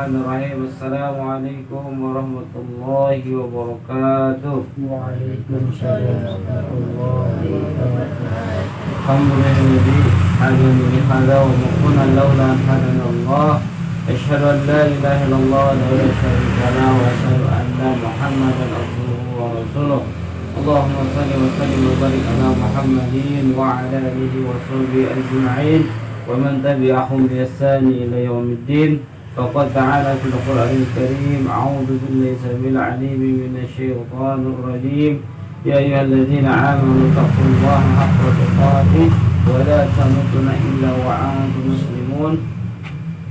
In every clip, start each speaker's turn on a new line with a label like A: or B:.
A: Bismillahirrahmanirrahim. Assalamualaikum warahmatullahi wabarakatuh.
B: Waalaikumsalam warahmatullahi wabarakatuh.
A: Alhamdulillah hadani li hadza wa mukunna laula an hadana Allah. Asyhadu an la ilaha illallah wa la syarika lahu wa asyhadu anna Muhammadan abduhu wa rasuluh. Allahumma shalli wa sallim wa barik ala Muhammadin wa ala alihi wa sahbihi ajma'in wa man tabi'ahum bi ihsan ila yaumiddin. Faqad ta'ala fil Qur'anil Karim, a'udzu billahi samil 'alim minasy syaithanir rajim. Ya ayyuhalladzina amanu taqullaha haqqa tuqatih wa la tamutunna illa wa antum muslimun.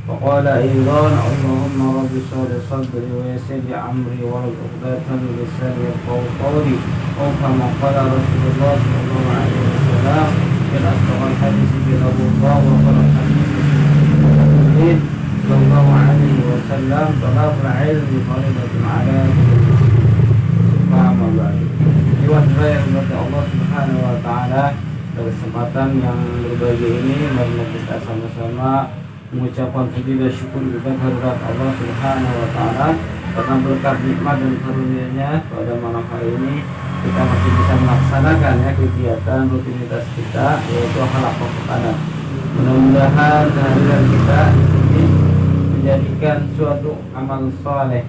A: وقال أيضا اللهم رب اشرح لي صدري ويسر لي أمري واحلل عقدة من لساني يفقهوا قولي أو كما قال رسول الله صلى الله عليه وسلم إن أصدق الحديث كتاب الله وخير الحديث سنة صلى الله عليه وسلم طلب العلم فريضة على أما بعد. Iwan saya kepada Allah Subhanahu Wa Taala, pada kesempatan yang berbahagia ini marilah kita sama-sama mengucapkan puji dan syukur kepada kehadirat Allah Subhanahu Wa Taala karena berkat nikmat dan karunia-Nya pada malam hari ini kita masih bisa melaksanakan kegiatan rutinitas kita, yaitu halaqah Quran. Mudah-mudahan kehadiran kita ini menjadikan suatu amal soleh,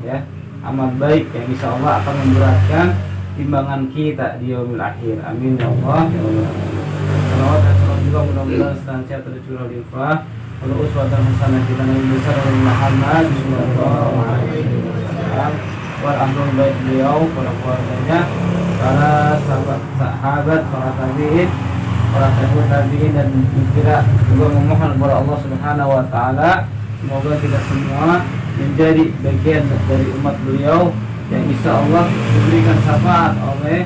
A: amal baik yang insya Allah akan memberatkan timbangan kita di yaumil akhir. Amin ya Allah ya Allah. Salawat dan salam juga mudah-mudahan senantiasa tercurah limpah untuk uswatan hasanah kita Nabi besar Muhammad sallallahu alaihi wasallam, wal amrul baik beliau, para keluarganya, para sahabat, para tabi'in, para tabi'in dan kita juga memohon kepada Allah Subhanahu Wa Taala semoga kita semua menjadi bagian dari umat beliau yang insya Allah diberikan syafaat oleh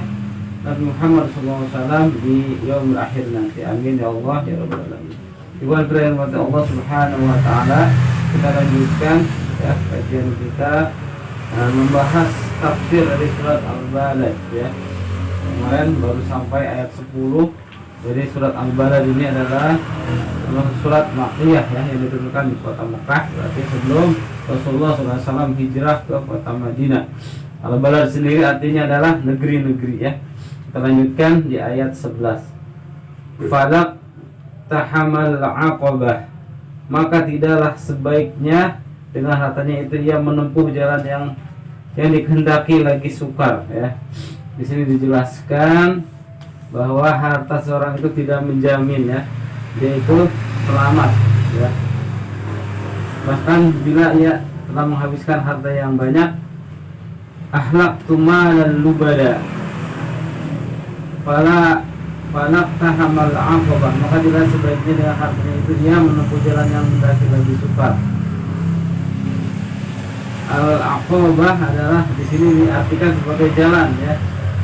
A: Nabi Muhammad SAW di yaumil akhir nanti. Amin ya Allah ya Rabbal alamin. Iwan kepada Allah Subhanahu Wa Taala, kita lanjutkan kajian kita membahas tafsir dari surat Al-Balad Kemarin baru sampai ayat 10. Jadi surat Al-Balad ini adalah surat Makkiyah yang diturunkan di kota Mekah, berarti sebelum Rasulullah SAW hijrah ke kota Madinah. Al-Balad sendiri artinya adalah negeri-negeri Kita lanjutkan di ayat 11. Falak tahamal aqabah, maka tidaklah sebaiknya dengan hartanya itu ia menempuh jalan yang dikehendaki lagi sukar. Di sini dijelaskan bahwa harta seorang itu tidak menjamin dia itu selamat bahkan bila ia telah menghabiskan harta yang banyak. Ahlak tumalan lubada Falak tahamal aqabah, maka tidak sebaiknya dengan hartanya itu dia menempuh jalan yang mendaki lagi sukar. Al-aqabah adalah di sini diartikan sebagai jalan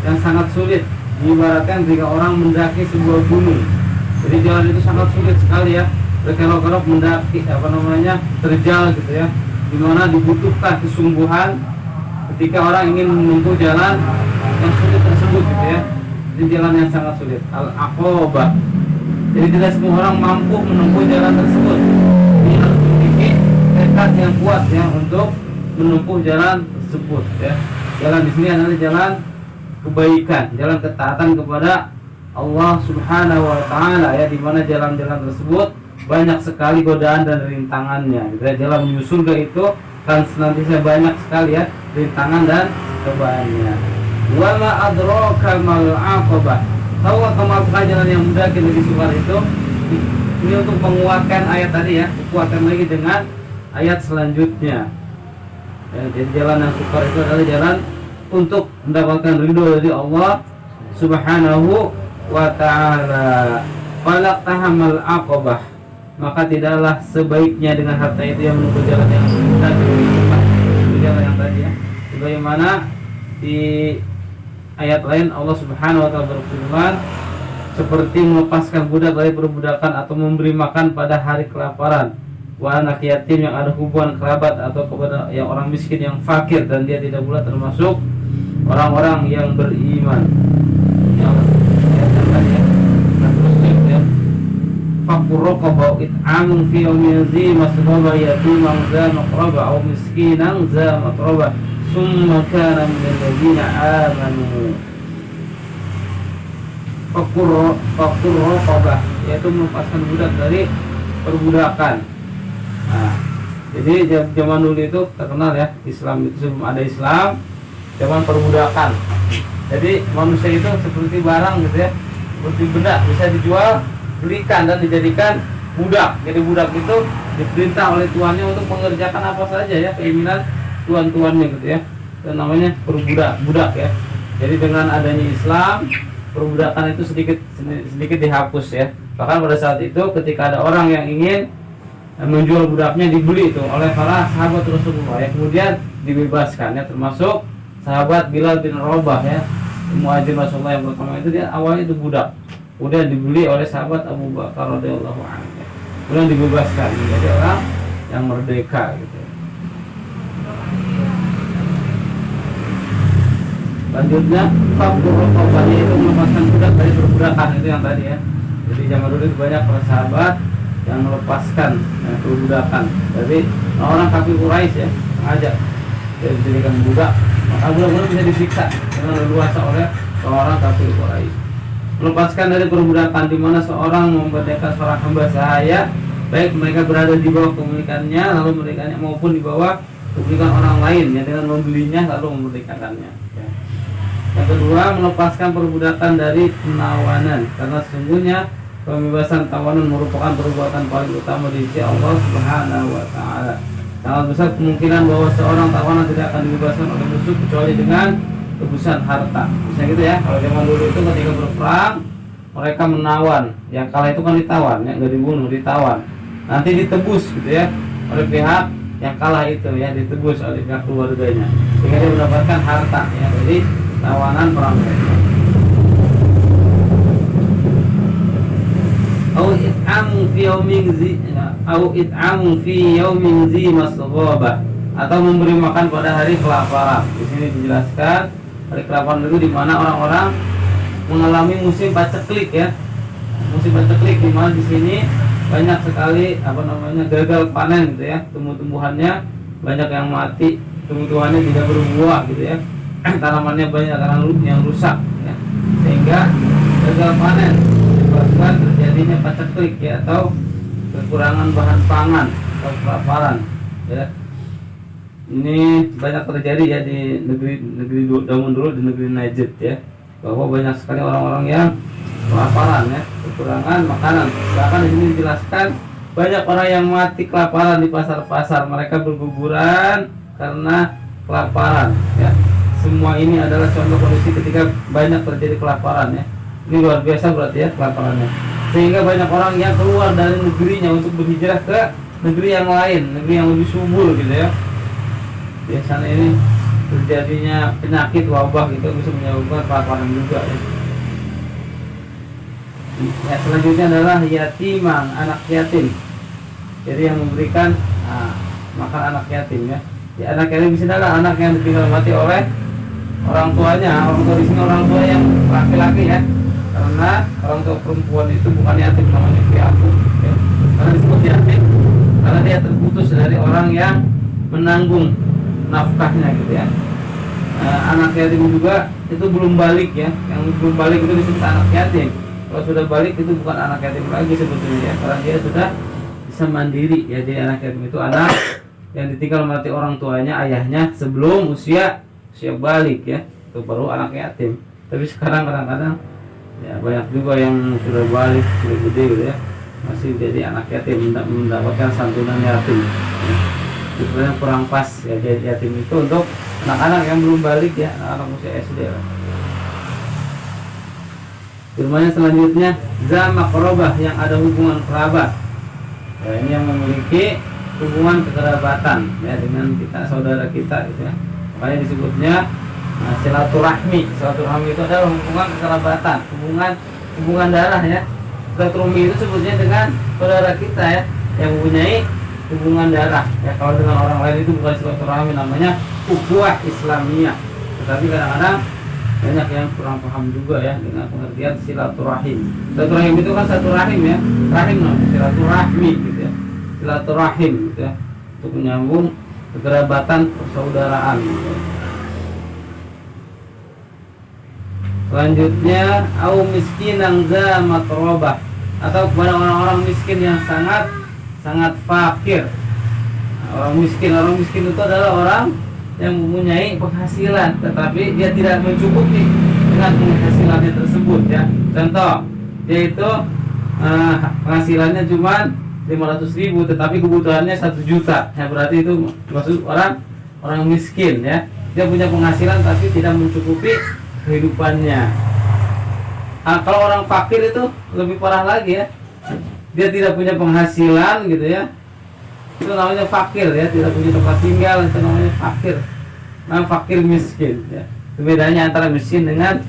A: yang sangat sulit. Diibaratkan jika orang mendaki sebuah gunung, jadi jalan itu sangat sulit sekali berkelok-kelok mendaki terjal gitu dimana dibutuhkan kesungguhan ketika orang ingin menempuh jalan yang sulit tersebut Ini jalan yang sangat sulit, al-aqabah. Jadi tidak semua orang mampu menempuh jalan tersebut. Dia harus memiliki tekad yang kuat untuk menempuh jalan tersebut Jalan di sini adalah jalan kebaikan, jalan ketaatan kepada Allah Subhanahu Wa Taala di mana jalan-jalan tersebut banyak sekali godaan dan rintangannya. Jalan menuju surga itu kan senantiasa banyak sekali rintangan dan cobaannya. Wa ma adraka mal aqabah. Tahu atau maafkah jalan yang mudah lagi sukar itu? Ini untuk menguatkan ayat tadi kuatkan lagi dengan ayat selanjutnya. Jadi jalan yang sukar itu adalah jalan untuk mendapatkan ridho dari Allah Subhanahu Wa Taala. Falak tahamal aqabah, maka tidaklah sebaiknya dengan harta itu yang menempuh jalan yang mudah itu jalan yang tadi Sebagaimana di ayat lain Allah Subhanahu Wa Taala berfirman, seperti melepaskan budak dari perbudakan atau memberi makan pada hari kelaparan, wa anak yatim yang ada hubungan kerabat atau kepada yang orang miskin yang fakir dan dia tidak pula termasuk orang-orang yang beriman. faqur raqaba it'amun fi yawmin dhi masghaba yatiman za maqraba aw miskinan za matraba summa kana min alladziina amanu. Faqur raqabah yaitu melepaskan budak dari perbudakan. Nah, jadi zaman dulu itu terkenal ya, Islam itu sebelum ada Islam, zaman perbudakan. Jadi manusia itu seperti barang gitu ya, seperti benda bisa dijual, belikan dan dijadikan budak. Jadi budak itu diperintah oleh tuannya untuk mengerjakan apa saja ya keinginan tuan-tuannya gitu ya. Itu namanya budak ya. Jadi dengan adanya Islam, perbudakan itu sedikit dihapus ya. Bahkan pada saat itu ketika ada orang yang ingin menjual budaknya, dibeli itu oleh para sahabat Rasulullah ya, kemudian dibebaskan ya, termasuk sahabat Bilal bin Rabah ya, muadzin Rasulullah yang pertama itu, dia awalnya itu budak, kemudian dibeli oleh sahabat Abu Bakar radhiyallahu anhu ya. Kemudian dibebaskan menjadi orang yang merdeka gitu. Lanjutnya faqur raqabah itu melepaskan budak dari perbudakan, itu yang tadi ya. Jadi zaman dulu itu banyak para sahabat yang melepaskan perbudakan dari orang kafir Quraisy ya, sengaja dijadikan budak, maka budak-budak bisa disiksa dengan leluasa oleh orang kafir Quraisy. Melepaskan dari perbudakan di mana seorang memerdekakan seorang hamba sahaya, baik mereka berada di bawah kepemilikannya lalu memerdekakannya maupun di bawah kepemilikan orang lain ya, dengan membelinya lalu memerdekakannya ya. Yang kedua, melepaskan perbudakan dari penawanan, karena sesungguhnya pembebasan tawanan merupakan perbuatan paling utama di sisi Allah Subhanahu wa taala. Sangat besar kemungkinan bahwa seorang tawanan tidak akan dibebaskan oleh musuh kecuali dengan tebusan harta. Misalnya gitu ya, kalau zaman dulu itu ketika berperang mereka menawan, yang kalah itu kan ditawan, yang nggak dibunuh, ditawan. Nanti ditebus gitu ya oleh pihak yang kalah itu ya, ditebus oleh pihak keluarganya sehingga dia mendapatkan harta ya. Jadi tawanan perang mereka. Au it'amu fi yaumin zi masghaba, atau memberi makan pada hari kelaparan. Di sini dijelaskan hari kelaparan itu di mana orang-orang mengalami musim paceklik ya. Musim paceklik di mana di sini banyak sekali gagal panen gitu ya. Tumbuh-tumbuhannya banyak yang mati, tumbuh-tumbuhannya tidak berbuah gitu ya. Tanamannya banyak yang rusak ya. Sehingga gagal panen menyebabkan terjadinya paceklik ya, atau kekurangan bahan pangan atau kelaparan ya. Ini banyak terjadi ya di negeri zaman dulu, di negeri Najd ya, bahwa banyak sekali orang-orang yang kelaparan ya, kekurangan makanan. Bahkan di sini dijelaskan banyak orang yang mati kelaparan di pasar-pasar, mereka berguguran karena kelaparan ya. Semua ini adalah contoh kondisi ketika banyak terjadi kelaparan ya. Ini luar biasa berarti ya kelaparannya, sehingga banyak orang yang keluar dari negerinya untuk berhijrah ke negeri yang lain, negeri yang lebih subur gitu ya. Biasanya ini terjadinya penyakit wabah gitu bisa menyebabkan kelaparan juga ya. Ya, selanjutnya adalah yatiman, anak yatim. Jadi yang memberikan makan anak yatim ya. Ya, anak yatim di sini adalah anak yang ditinggal mati oleh orang tuanya. Orang tua di sini orang tua yang laki-laki ya. Karena orang tua perempuan itu bukan yatim, namanya piatu ya. Karena disebut yatim karena dia terputus dari orang yang menanggung nafkahnya gitu ya. Anak yatim juga itu belum balik ya. Yang belum balik itu disebut anak yatim. Kalau sudah balik itu bukan anak yatim lagi sebetulnya ya, karena dia sudah bisa mandiri ya. Jadi anak yatim itu anak yang ditinggal mati orang tuanya, ayahnya sebelum usia balik ya, itu baru anak yatim. Tapi sekarang kadang-kadang ya banyak juga yang sudah balik, sudah gede gitu ya, masih jadi anak yatim, mendapatkan santunan yatim ya. Itu sebenarnya kurang pas ya, jadi yatim itu untuk anak-anak yang belum balik ya, anak-anak usia SD lah. Firman selanjutnya, za maqrabah, yang ada hubungan kerabat ya, ini yang memiliki hubungan kekerabatan ya dengan kita, saudara kita gitu ya. Makanya disebutnya silaturahmi. Silaturahmi itu adalah hubungan kekerabatan, hubungan darah ya. Silaturahmi itu sebutnya dengan saudara kita ya, yang mempunyai hubungan darah ya. Kalau dengan orang lain itu bukan silaturahmi, namanya ukhuwah Islamiyah. Tetapi kadang-kadang banyak yang kurang paham juga ya dengan pengertian silaturahim. Silaturahim itu kan satu rahim ya, rahim namanya silaturahmi gitu ya, silaturahim gitu ya, untuk menyambung kekerabatan persaudaraan gitu. Selanjutnya au miskinan za matrobah, atau kepada orang-orang miskin yang sangat fakir. Orang miskin itu adalah orang yang mempunyai penghasilan tetapi dia tidak mencukupi dengan penghasilannya tersebut ya. Contoh, dia itu penghasilannya cuma 500.000 tetapi kebutuhannya 1 juta. Ya berarti itu maksud orang miskin ya. Dia punya penghasilan tapi tidak mencukupi kehidupannya. Kalau orang fakir itu lebih parah lagi ya. Dia tidak punya penghasilan gitu ya. Itu namanya fakir ya, tidak punya tempat tinggal, itu namanya fakir. Nah, fakir miskin ya. Bedanya antara miskin dengan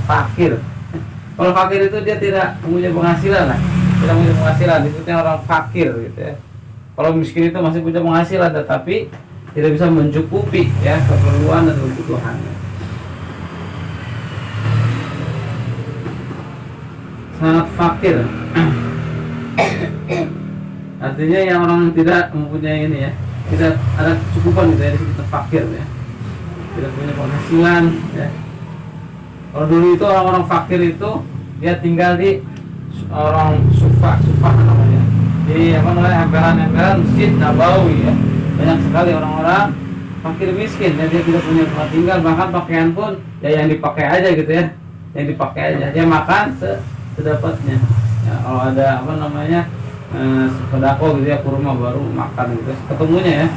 A: fakir. Kalau fakir itu dia tidak punya penghasilan lah, tidak punya penghasilan, itu orang fakir gitu ya. Kalau miskin itu masih punya penghasilan tetapi tidak bisa mencukupi ya keperluan dan kebutuhannya. Sangat fakir. Artinya yang orang tidak mempunyai ini ya, tidak ada kecukupan gitu ya, kita fakir ya, tidak punya penghasilan ya. Kalau dulu itu orang-orang fakir itu dia tinggal di orang sufah namanya, di emperan Masjid Nabawi ya. Banyak sekali orang-orang fakir miskin ya, dia tidak punya tempat tinggal, bahkan pakaian pun ya yang dipakai aja gitu ya, yang dipakai aja, dia makan sedapatnya ya. Kalau ada sedekah gitu ya, kurma baru makan gitu. Ketemunya ya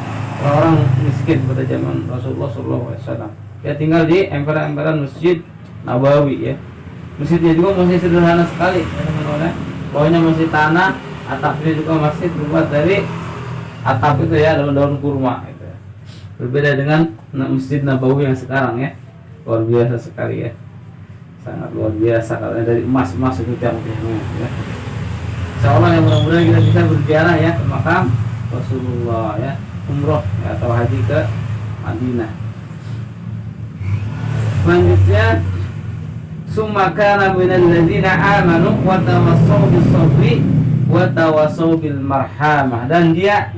A: orang miskin pada zaman Rasulullah SAW. Dia tinggal di emperan Masjid Nabawi ya. Masjidnya juga masih sederhana sekali ya, teman-teman. Bawahnya masih tanah, atapnya juga masih terbuat dari atap itu ya, daun-daun kurma gitu ya. Berbeda dengan Masjid Nabawi yang sekarang ya. Luar biasa sekali ya. Sangat luar biasa, karena dari emas itu tiang-tiangnya ya. Insyaallah yang mudah-mudahan kita bisa berziarah ya ke makam Rasulullah ya, umroh ya, atau haji ke Madinah. Selanjutnya summa kana minal ladzina amanu wa tawassaw bis sabri wa tawassaw bil marhamah, dan dia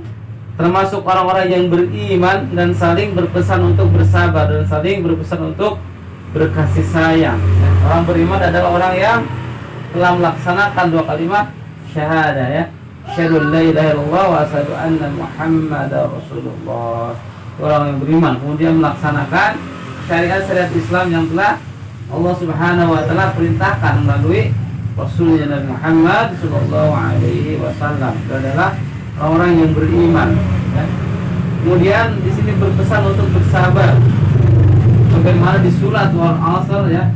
A: termasuk orang-orang yang beriman dan saling berpesan untuk bersabar dan saling berpesan untuk berkasih sayang. Orang beriman adalah orang yang telah melaksanakan 2 kalimat syahadah ya, asyhadu an la ilaha illallah wa asyhadu anna muhammadar rasulullah. Orang yang beriman kemudian melaksanakan syariat Islam yang telah Allah Subhanahu wa taala perintahkan melalui Rasulnya Nabi Muhammad sallallahu alaihi wasallam. Itu adalah orang yang beriman ya. Kemudian di sini berpesan untuk bersabar. Bagaimana di surat Wal Asr ya,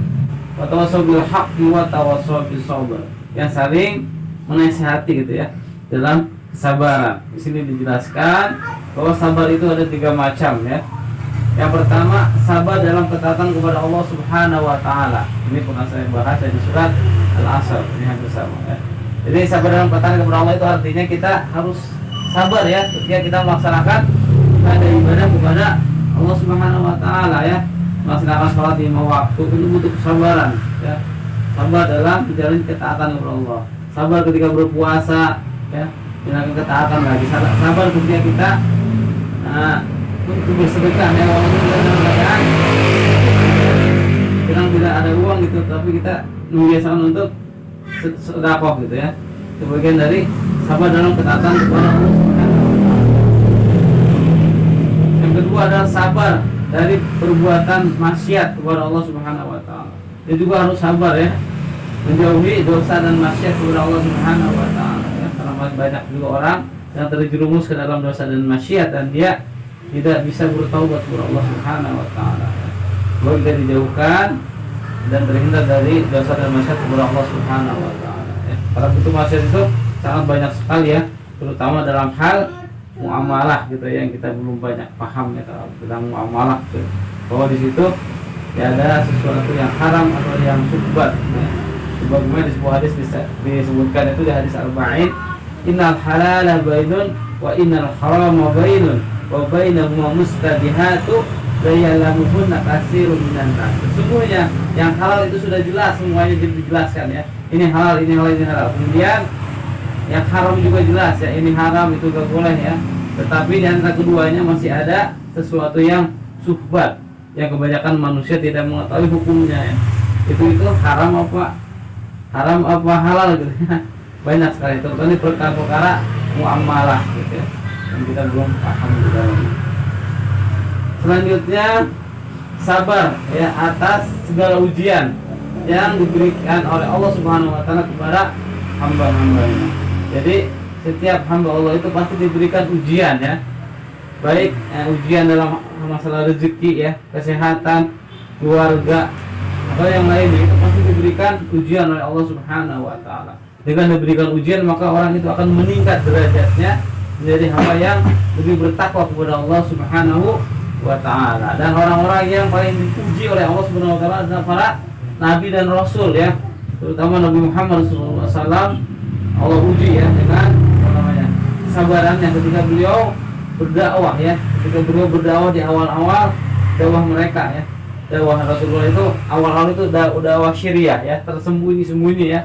A: wa tawassaw bil haqqi wa tawassaw bis sabr, yang saling menasihati gitu ya dalam kesabaran. Di sini dijelaskan bahwa sabar itu ada 3 macam ya. Yang pertama, sabar dalam ketaatan kepada Allah Subhanahu wa taala. Ini pernah saya bahas di surat Al-Asr, ini hampir sama ya. Jadi sabar dalam ketaatan kepada Allah itu artinya kita harus sabar ya ketika kita melaksanakan ibadah kepada Allah Subhanahu wa taala ya. Melaksanakan sholat 5 waktu itu butuh kesabaran ya. Sabar dalam menjalani ketaatan kepada Allah. Sabar ketika berpuasa ya, menjalankan ketaatan lagi. Sabar ketika kita untuk bersedekah ya, walaupun dalam keadaan sedang tidak ada uang gitu, tapi kita membiasakan untuk sedekah gitu ya. Itu bagian dari sabar dalam ketaatan kepada Allah Subhanahu wa taala. Yang kedua adalah sabar dari perbuatan maksiat kepada Allah Subhanahu wa taala. Dia juga harus sabar ya, menjauhi dosa dan maksiat kepada Allah Subhanahu wa taala ya. Karena banyak juga orang yang terjerumus ke dalam dosa dan maksiat dan dia tidak bisa bertaubat kepada Allah Subhanahu wa taala. Kalau kita dijauhkan dan terhindar dari dosa dan maksiat kepada Allah Subhanahu wa taala ya. Para bentuk maksiat itu sangat banyak sekali ya, terutama dalam hal muamalah gitu ya, yang kita belum banyak paham ya tentang muamalah gitu. Bahwa di situ ya ada sesuatu yang haram atau yang syubhat ya. Sebagaimana di sebuah hadis disebutkan itu di hadis Arba'in, innal halala bainun wa innal harama bainun wa bainahuma mustabihatu layalamuhunna katsirun minan nas. Sesungguhnya yang halal itu sudah jelas, semuanya dijelaskan ya. Ini halal, ini halal, ini halal. Kemudian yang haram juga jelas ya, ini haram, itu gak boleh ya. Tetapi di antara keduanya masih ada sesuatu yang subhat, yang kebanyakan manusia tidak mengetahui hukumnya ya. Itu haram apa halal gitu ya. Banyak sekali, terutama perkara-perkara muamalah gitu ya, yang kita belum paham di dalamnya. Selanjutnya sabar ya atas segala ujian yang diberikan oleh Allah Subhanahu wa taala kepada hamba-hambanya. Jadi setiap hamba Allah itu pasti diberikan ujian ya. Baik ujian dalam masalah rezeki ya, kesehatan, keluarga atau yang lain, itu pasti diberikan ujian oleh Allah Subhanahu wa taala. Dengan diberikan ujian maka orang itu akan meningkat derajatnya menjadi hamba yang lebih bertakwa kepada Allah Subhanahu wa ta'ala. Dan orang-orang yang paling dipuji oleh Allah Subhanahu wa ta'ala adalah para nabi dan rasul ya, terutama Nabi Muhammad SAW. Allah uji ya dengan kesabarannya ketika beliau berdakwah ya, ketika beliau berdakwah di awal-awal dakwah mereka ya. Dakwah Rasulullah itu awal-awal itu dakwah syariah ya, tersembunyi-sembunyi ya,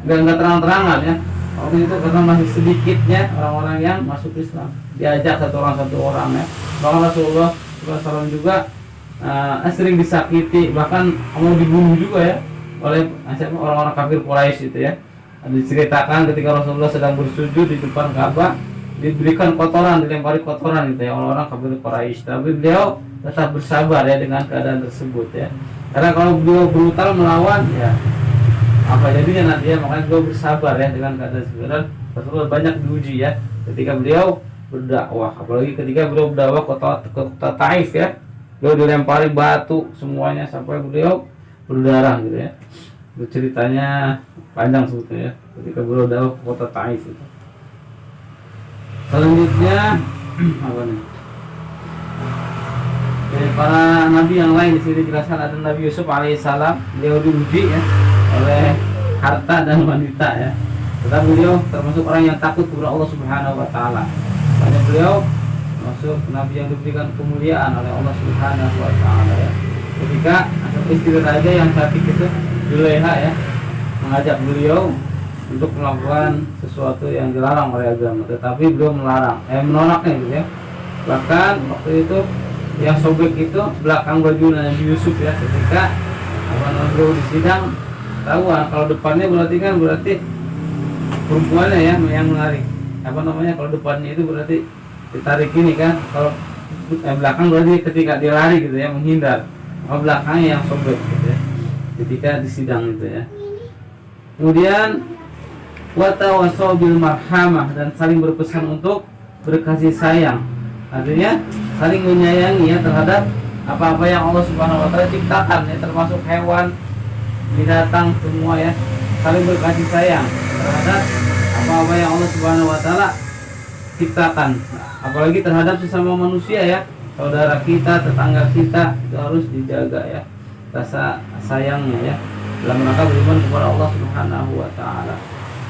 A: enggak terang-terangan ya. Waktu itu karena masih sedikitnya orang-orang yang masuk Islam, diajak satu orang ya. Bahkan Rasulullah SAW juga sering disakiti, bahkan mau dibunuh juga ya oleh orang-orang kafir Quraisy itu ya. Diceritakan ketika Rasulullah sedang bersujud di depan Ka'bah, diberikan kotoran, dilempari kotoran gitu ya orang-orang kafir Quraisy. Tapi beliau tetap bersabar ya dengan keadaan tersebut ya. Karena kalau beliau brutal melawan ya apa jadinya nanti ya, makanya beliau bersabar ya dengan keadaan tersebut. Rasulullah banyak diuji ya ketika beliau berdakwah, apalagi ketika beliau berdakwah ke kota Taif ya, beliau dilempari batu semuanya sampai beliau berdarah gitu ya. Itu ceritanya panjang sebetulnya ya, ketika beliau berdakwah ke kota Taif itu. Selanjutnya apa nih? Dari para nabi yang lain di sini dijelaskan ada Nabi Yusuf alaihissalam, beliau diuji ya oleh harta dan wanita ya. Tetapi beliau termasuk orang yang takut kepada Allah Subhanahu wa taala. Karena beliau masuk nabi yang diberikan kemuliaan oleh Allah Subhanahu wa taala ya. Ketika istri raja yang cantik itu Zulaiha ya mengajak beliau untuk melakukan sesuatu yang dilarang oleh agama, tetapi beliau menolaknya gitu ya. Bahkan waktu itu yang sobek itu belakang baju Nabi Yusuf ya, ketika beliau di sidang tahuan kalau depannya berarti perempuannya ya yang menarik, kalau depannya itu berarti ditarik ini kan, kalau belakang berarti ketika dia lari gitu ya menghindar, kalau belakangnya yang sobek gitu ya ketika di sidang itu ya. Kemudian watawasau bil marhamah, dan saling berpesan untuk berkasih sayang, artinya saling menyayangi ya terhadap apa-apa yang Allah Subhanahu wa taala ciptakan ya, termasuk hewan, binatang semua ya, saling berkasih sayang terhadap apa-apa yang Allah Subhanahu wa taala ciptakan, apalagi terhadap sesama manusia ya, saudara kita, tetangga kita, itu harus dijaga ya rasa sayangnya ya, dalam rangka beriman kepada Allah Subhanahu wa taala.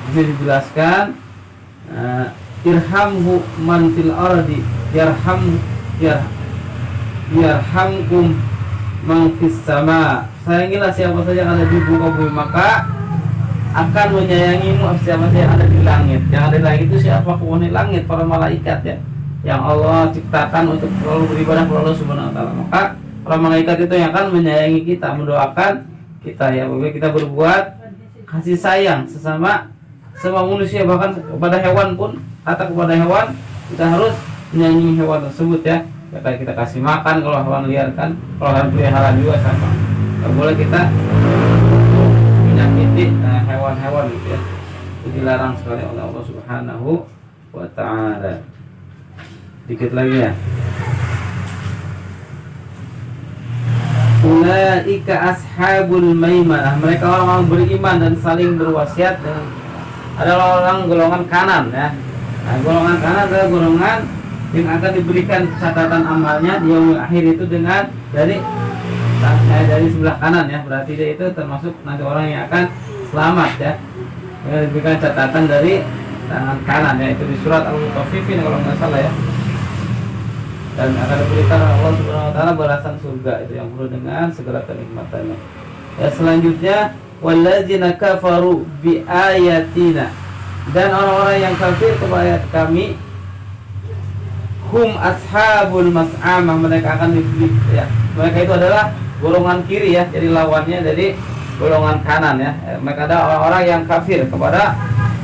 A: Ini dijelaskan irhamhu man fil ardi yarhamkum man fis sama. Sayangilah siapa saja yang ada di muka bumi, maka akan menyayangimu siapa saja yang ada di langit. Yang ada di langit itu siapa? Penghuni langit, para malaikat ya, yang Allah ciptakan untuk selalu beribadah kepada Allah Subhanahu wa taala. Maka para malaikat itu yang akan menyayangi kita, mendoakan kita ya, apabila kita berbuat kasih sayang sesama manusia, bahkan kepada hewan pun, atau kepada hewan kita harus menyayangi hewan tersebut ya. Kayak kita kasih makan kalau hewan liar kan, kalau hewan peliharaan juga sama. Tidak boleh kita menyakiti hewan-hewan gitu ya. Itu dilarang sekali oleh Allah Subhanahu wa taala. Dikit lagi ya. Ulaika ashabul maimanah, mereka orang-orang beriman dan saling berwasiat dengan adalah orang golongan kanan ya. Nah, golongan kanan adalah golongan yang akan diberikan catatan amalnya di yaumul akhir itu dengan dari sebelah kanan ya. Berarti dia itu termasuk nanti orang yang akan selamat ya. Yang diberikan catatan dari tangan kanan ya. Itu di surat Al-Mutaffifin kalau nggak salah ya. dan akan diberikan Allah Subhanahu wa taala balasan surga itu yang penuh dengan segala kenikmatannya. Ya, selanjutnya walladzina kafaru bi ayatina, dan orang-orang yang kafir kepada ayat kami, hum ashabul mas'amah, mereka akan diberi, ya, mereka itu adalah golongan kiri ya, jadi lawannya dari golongan kanan ya. Mereka ada orang-orang yang kafir kepada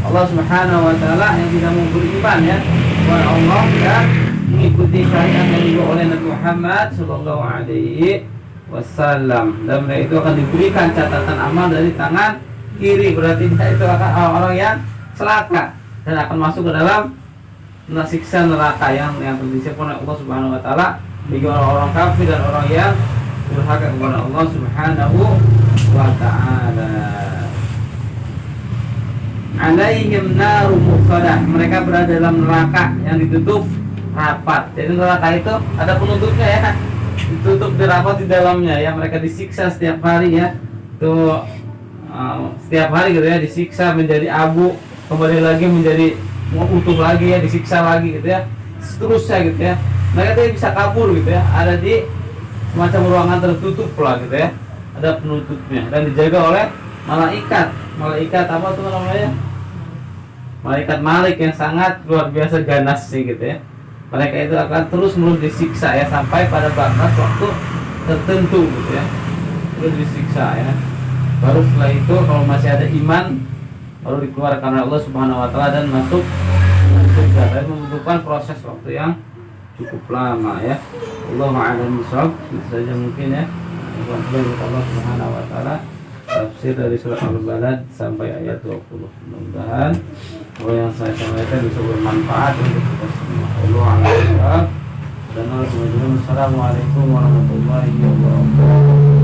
A: Allah Subhanahu wa taala, yang tidak mau beriman ya kepada Allah dan mengikuti syariat yang dibawa oleh Nabi Muhammad sallallahu alaihi wasallam, dan mereka itu akan diberikan catatan amal dari tangan kiri. Berarti dia itu akan orang-orang yang celaka dan akan masuk ke dalam siksa neraka yang disiapkan oleh Allah Subhanahu wa taala bagi orang-orang kafir dan orang yang durhaka kepada Allah Subhanahu wa taala. Alaihim naru muqadah, mereka berada dalam neraka yang ditutup rapat. Jadi neraka itu ada penutupnya ya, ditutup rapat di dalamnya ya. Mereka disiksa setiap hari ya, tuh setiap hari gitu ya, disiksa menjadi abu, kembali lagi menjadi utuh lagi ya, disiksa lagi gitu ya, seterusnya gitu ya. Mereka tidak bisa kabur gitu ya, ada di semacam ruangan tertutup lah gitu ya, ada penutupnya dan dijaga oleh malaikat apa tuh namanya, malaikat Malik yang sangat luar biasa ganas sih gitu ya. Mereka itu akan terus menerus disiksa ya, sampai pada batas waktu tertentu gitu ya, terus disiksa ya. Baru setelah itu kalau masih ada iman, baru dikeluarkan oleh Allah Subhanahu wa taala dan masuk surga. Dan membutuhkan proses waktu yang cukup lama ya. Allahu a'lam bishawab. Itu saja mungkin ya. Allah Subhanahu wa taala tafsir dari surat Al-Balad sampai ayat 20. Mudah-mudahan apa yang saya sampaikan bisa bermanfaat untuk kita semua. Allahu a'lam bishawab. Dan Assalamualaikum warahmatullahi wabarakatuh.